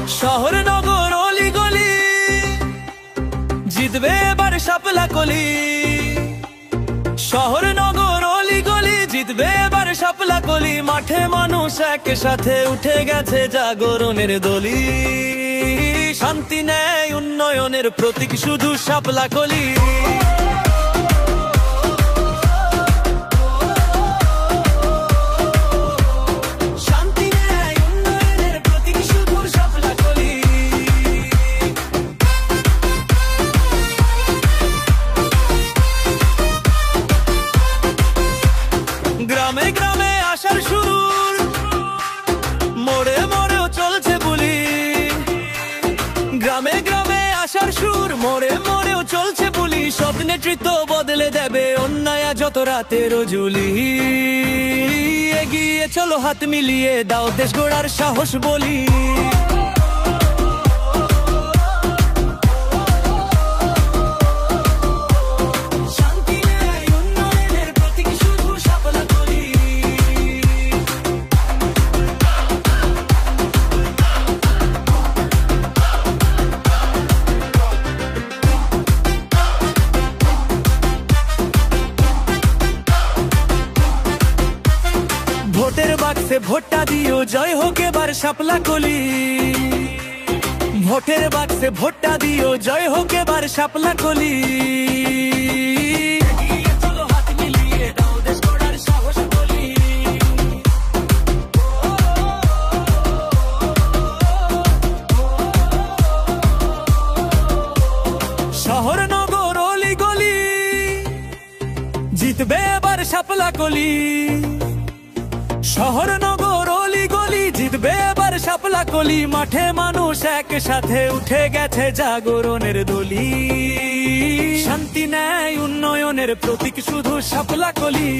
শহর নগর অলি গলি জিতবে এবার শাপলা কলি। শহর নগর অলি গলি জিতবে এবার শাপলা কলি। মাঠে মানুষ একসাথে উঠে গেছে জাগরণের দলি। শান্তি ন্যায় উন্নয়নের প্রতীক শুধু শাপলা কলি। গ্রামে গ্রামে আসার সুর, মোড়ে মোড়েও চলছে বুলি। গ্রামে গ্রামে আসার সুর, মোড়ে মোড়েও চলছে বুলি। সৎ নেতৃত্ব বদলে দেবে অন্যায় যত রাতের জুলি। এগিয়ে চলো হাত মিলিয়ে, দাও দেশ গড়ার সাহস বলি। ভোটের বাক্সে ভোটটা দিও, জয় হোক এবার শাপলা কলি। ভোটের বাক্সে ভোটটা দিও, জয় হোক এবার শাপলা কলি। শহর নগর অলি গলি জিতবে এবার শাপলা কলি। শহর নগর অলি গলি জিতবে এবার শাপলা কলি। মাঠে মানুষ একসাথে উঠে গেছে জাগরণের দলি। শান্তি ন্যায় উন্নয়নের প্রতীক শুধু শাপলা কলি।